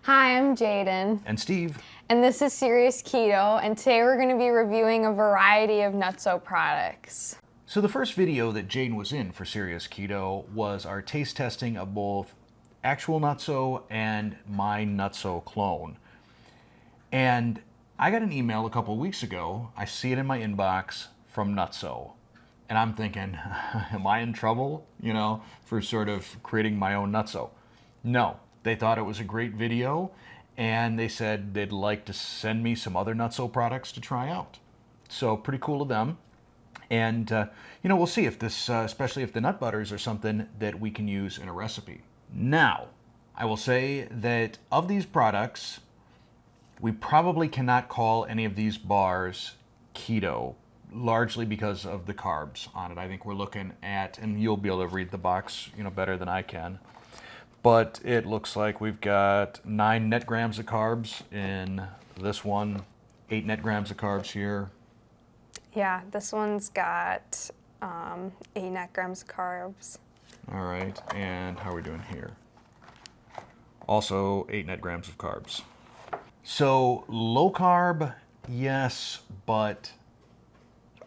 Hi, I'm Jayden. And Steve. And this is Serious Keto, and today we're going to be reviewing a variety of Nuttzo products. So the first video that Jayden was in for Serious Keto was our taste testing of both actual Nuttzo and my Nuttzo clone. And I got an email a couple weeks ago, I see it in my inbox, from Nuttzo. And I'm thinking, am I in trouble, for sort of creating my own Nuttzo? No, they thought it was a great video, and they said they'd like to send me some other Nuttzo products to try out. So pretty cool of them. And, we'll see if this, especially if the nut butters are something that we can use in a recipe. Now, I will say that of these products, we probably cannot call any of these bars keto, largely because of the carbs on it. I think we're looking at, and you'll be able to read the box, better than I can. But it looks like we've got 9 net grams of carbs in this one, 8 net grams of carbs here. Yeah, this one's got 8 net grams of carbs. All right, and how are we doing here? Also 8 net grams of carbs. So low carb, yes, but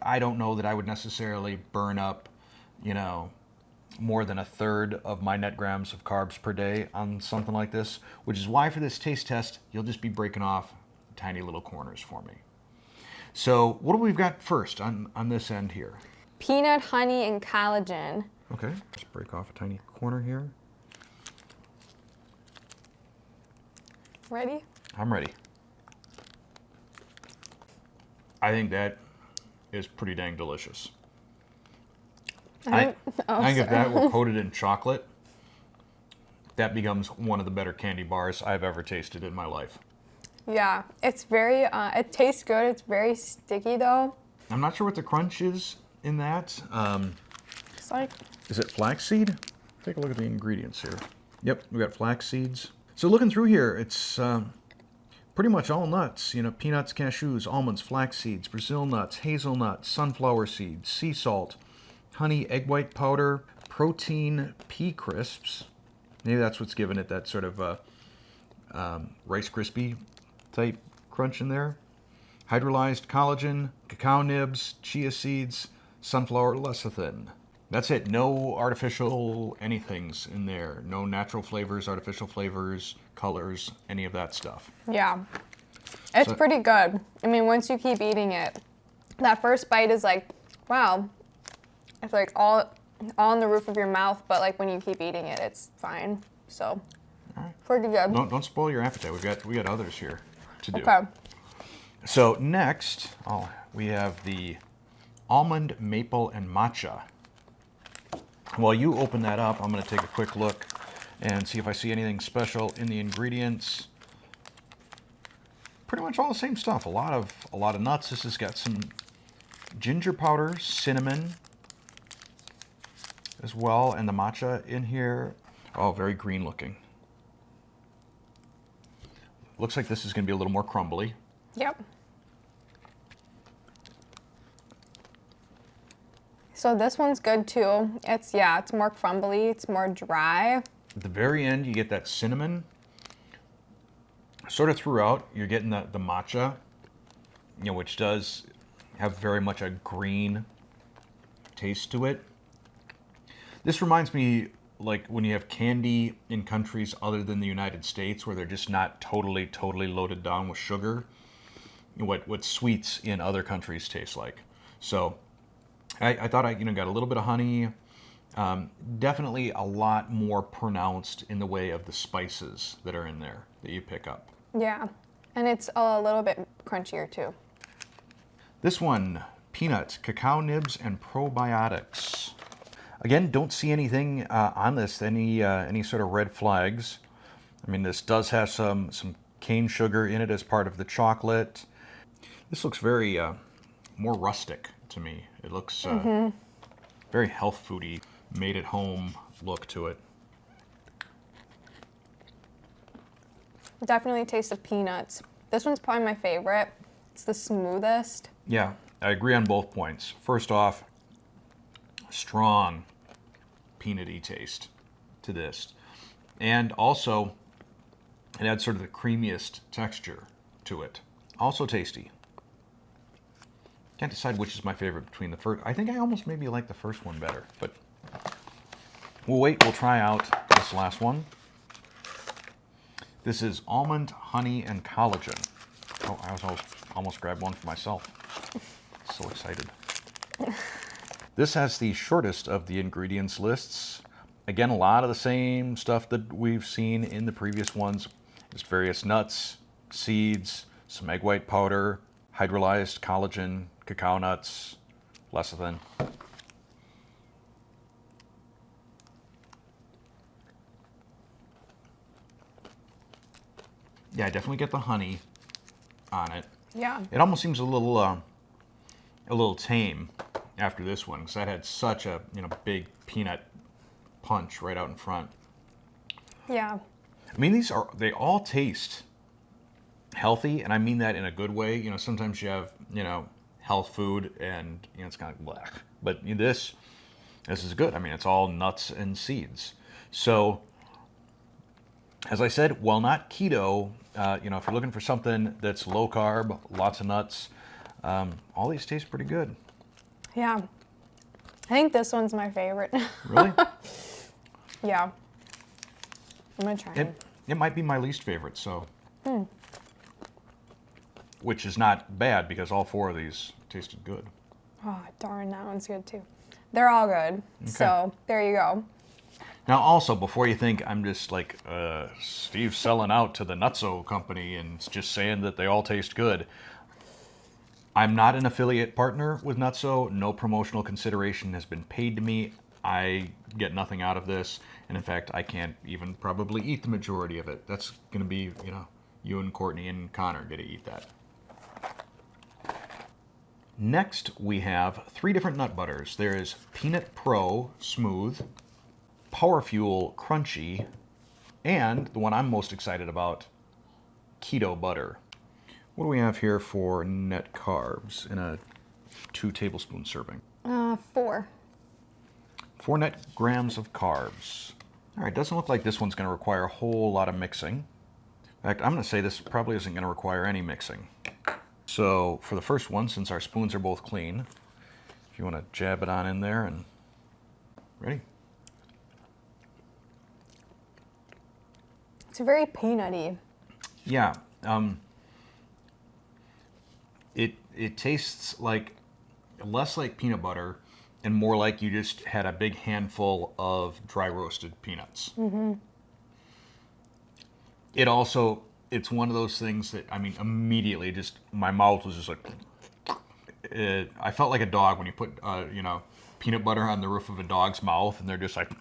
I don't know that I would necessarily burn up, more than a third of my net grams of carbs per day on something like this, which is why for this taste test, you'll just be breaking off tiny little corners for me. So what do we've got first on this end here? Peanut, honey, and collagen. Okay, let's break off a tiny corner here. Ready? I'm ready. I think that is pretty dang delicious. I think if that were coated in chocolate, that becomes one of the better candy bars I've ever tasted in my life. Yeah, it's very, it tastes good. It's very sticky though. I'm not sure what the crunch is in that. It's like... Is it flaxseed? Take a look at the ingredients here. Yep, we got flax seeds. So looking through here, it's pretty much all nuts. Peanuts, cashews, almonds, flax seeds, Brazil nuts, hazelnuts, sunflower seeds, sea salt, honey, egg white powder, protein pea crisps. Maybe that's what's giving it that sort of Rice Krispie type crunch in there. Hydrolyzed collagen, cacao nibs, chia seeds, sunflower lecithin. That's it. No artificial anythings in there. No natural flavors, artificial flavors, colors, any of that stuff. Yeah, it's pretty good. I mean, once you keep eating it, that first bite is like, wow. It's like all on the roof of your mouth, but like when you keep eating it, it's fine. So, pretty good. Don't spoil your appetite. We got others here to do. Okay. So next, we have the almond, maple, and matcha. While you open that up, I'm going to take a quick look and see if I see anything special in the ingredients. Pretty much all the same stuff. A lot of nuts. This has got some ginger powder, cinnamon as well, and the matcha in here. Oh, very green looking. Looks like this is going to be a little more crumbly. Yep. So this one's good too. It's more crumbly, it's more dry. At the very end, you get that cinnamon. Sort of throughout, you're getting the matcha, which does have very much a green taste to it. This reminds me like when you have candy in countries other than the United States where they're just not totally loaded down with sugar, what sweets in other countries taste like. So I thought I got a little bit of honey, definitely a lot more pronounced in the way of the spices that are in there that you pick up. Yeah, and it's a little bit crunchier too. This one, peanuts, cacao nibs, and probiotics. Again, don't see anything on this, any sort of red flags. I mean, this does have some cane sugar in it as part of the chocolate. This looks very more rustic to me. It looks very health foody, made at home look to it. Definitely taste of peanuts. This one's probably my favorite. It's the smoothest. Yeah, I agree on both points. First off, strong peanutty taste to this. And also, It adds sort of the creamiest texture to it. Also tasty. Can't decide which is my favorite between the first. I think I almost maybe like the first one better, but we'll wait. We'll try out this last one. This is Almond, Honey, and Collagen. Oh, I was almost grabbed one for myself. So excited. This has the shortest of the ingredients lists. Again, a lot of the same stuff that we've seen in the previous ones. Just various nuts, seeds, some egg white powder, hydrolyzed collagen, cacao nuts, lecithin. Yeah, I definitely get the honey on it. Yeah. It almost seems a little tame after this one, because that had such a big peanut punch right out in front. Yeah. I mean, they all taste healthy, and I mean that in a good way. Sometimes you have health food, and it's kind of blech. But this is good. I mean, it's all nuts and seeds. So, as I said, while not keto, if you're looking for something that's low carb, lots of nuts, all these taste pretty good. Yeah. I think this one's my favorite. Really? Yeah. I'm gonna try it. It might be my least favorite, so. Which is not bad because all four of these tasted good. Oh, darn, that one's good too. They're all good. Okay. So there you go. Now, also, before you think I'm just like Steve's selling out to the Nuttzo company and just saying that they all taste good, I'm not an affiliate partner with Nuttzo. No promotional consideration has been paid to me. I get nothing out of this, and in fact, I can't even probably eat the majority of it. That's going to be, you and Courtney and Connor get to eat that. Next, we have 3 different nut butters. There is Peanut Pro Smooth, Power Fuel Crunchy, and the one I'm most excited about, Keto Butter. What do we have here for net carbs in a 2 tablespoon serving? 4. 4 net grams of carbs. All right, doesn't look like this one's going to require a whole lot of mixing. In fact, I'm going to say this probably isn't going to require any mixing. So for the first one, since our spoons are both clean, if you want to jab it on in there and ready. It's very peanutty. Yeah. It tastes like less like peanut butter and more like you just had a big handful of dry roasted peanuts. Mm-hmm. It's one of those things that, I mean, immediately just, my mouth was just like, I felt like a dog when you put, peanut butter on the roof of a dog's mouth and they're just like,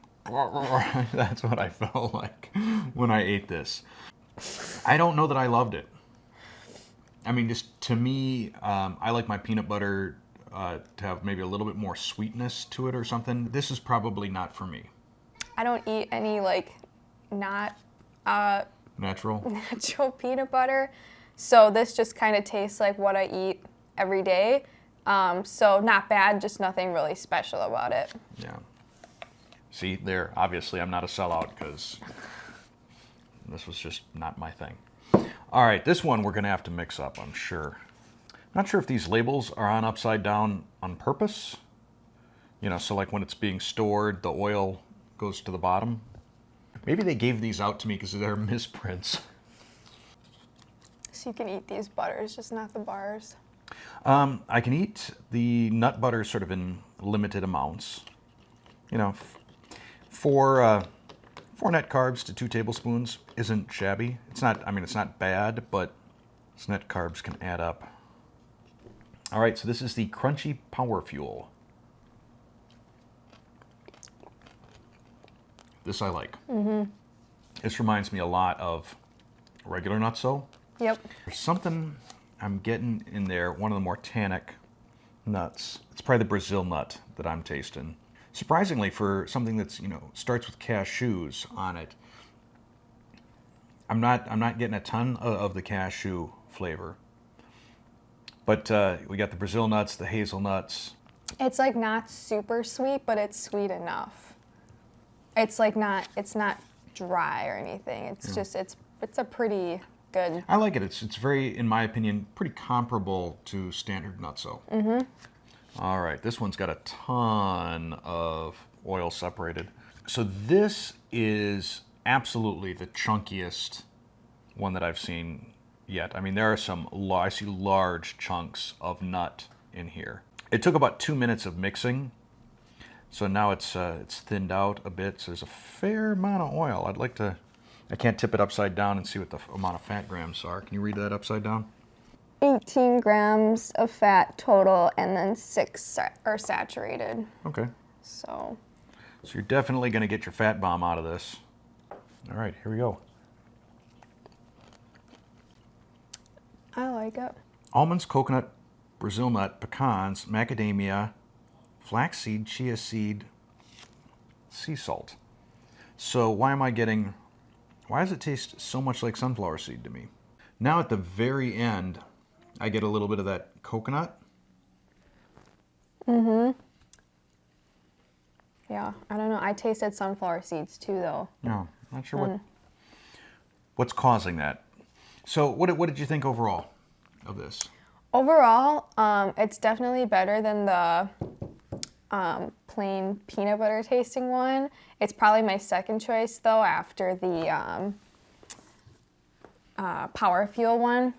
that's what I felt like when I ate this. I don't know that I loved it. I mean, just to me, I like my peanut butter to have maybe a little bit more sweetness to it or something. This is probably not for me. I don't eat any, not natural peanut butter. So this just kind of tastes like what I eat every day. So not bad, just nothing really special about it. Yeah. See, there, obviously I'm not a sellout because this was just not my thing. All right, this one we're going to have to mix up, I'm sure. Not sure if these labels are on upside down on purpose. So like when it's being stored, the oil goes to the bottom. Maybe they gave these out to me because they're misprints. So you can eat these butters, just not the bars. I can eat the nut butter sort of in limited amounts. 4 net carbs to 2 tablespoons isn't shabby. It's not bad, but its net carbs can add up. All right, so this is the Crunchy Power Fuel. This I like. Mm-hmm. This reminds me a lot of regular Nuttzo. Yep. There's something I'm getting in there, one of the more tannic nuts. It's probably the Brazil nut that I'm tasting. Surprisingly, for something that's, starts with cashews on it, I'm not getting a ton of the cashew flavor. But we got the Brazil nuts, the hazelnuts. It's not super sweet, but it's sweet enough. It's not dry or anything. It's just, it's It's a pretty good. I like it. It's very, in my opinion, pretty comparable to standard Nuttzo. Mm-hmm. All right, this one's got a ton of oil separated. So this is absolutely the chunkiest one that I've seen yet. I mean, there are some, I see large chunks of nut in here. It took about 2 minutes of mixing, so now it's thinned out a bit. So there's a fair amount of oil. I'd like to, I can't tip it upside down and see what the amount of fat grams are. Can you read that upside down? 18 grams of fat total, and then 6 are saturated. Okay. So you're definitely going to get your fat bomb out of this. All right, here we go. I like it. Almonds, coconut, Brazil nut, pecans, macadamia, flaxseed, chia seed, sea salt. So why does it taste so much like sunflower seed to me? Now at the very end, I get a little bit of that coconut. Mm-hmm. Yeah, I don't know. I tasted sunflower seeds too, though. No, not sure what's causing that. So what did you think overall of this? Overall, it's definitely better than the plain peanut butter tasting one. It's probably my second choice, though, after the Power Fuel one.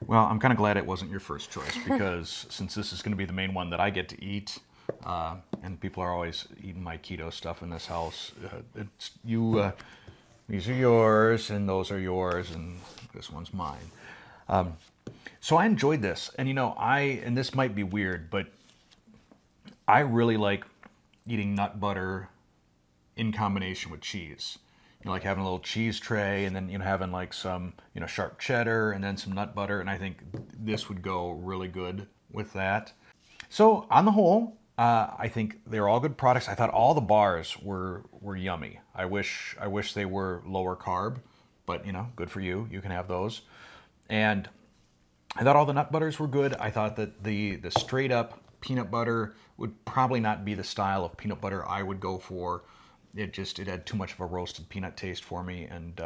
Well, I'm kind of glad it wasn't your first choice, because since this is going to be the main one that I get to eat, and people are always eating my keto stuff in this house, these are yours, and those are yours, and this one's mine. So I enjoyed this, and and this might be weird, but I really like eating nut butter in combination with cheese. Like having a little cheese tray, and then having like some sharp cheddar, and then some nut butter, and I think this would go really good with that. So on the whole, I think they're all good products. I thought all the bars were yummy. I wish they were lower carb, but good for you. You can have those. And I thought all the nut butters were good. I thought that the straight up peanut butter would probably not be the style of peanut butter I would go for. It had too much of a roasted peanut taste for me, and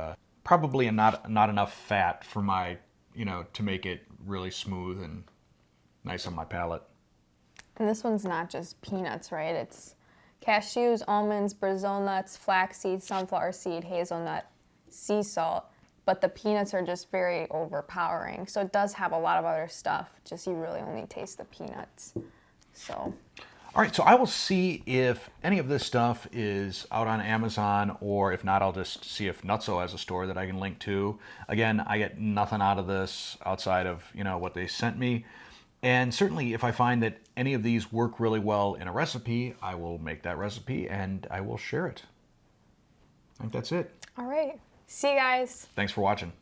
probably not enough fat for my, to make it really smooth and nice on my palate. And this one's not just peanuts, right? It's cashews, almonds, Brazil nuts, flaxseed, sunflower seed, hazelnut, sea salt. But the peanuts are just very overpowering. So it does have a lot of other stuff, just you really only taste the peanuts. So. All right, so I will see if any of this stuff is out on Amazon, or if not, I'll just see if Nuttzo has a store that I can link to. Again, I get nothing out of this outside of what they sent me. And certainly if I find that any of these work really well in a recipe, I will make that recipe and I will share it. I think that's it. All right. See you guys. Thanks for watching.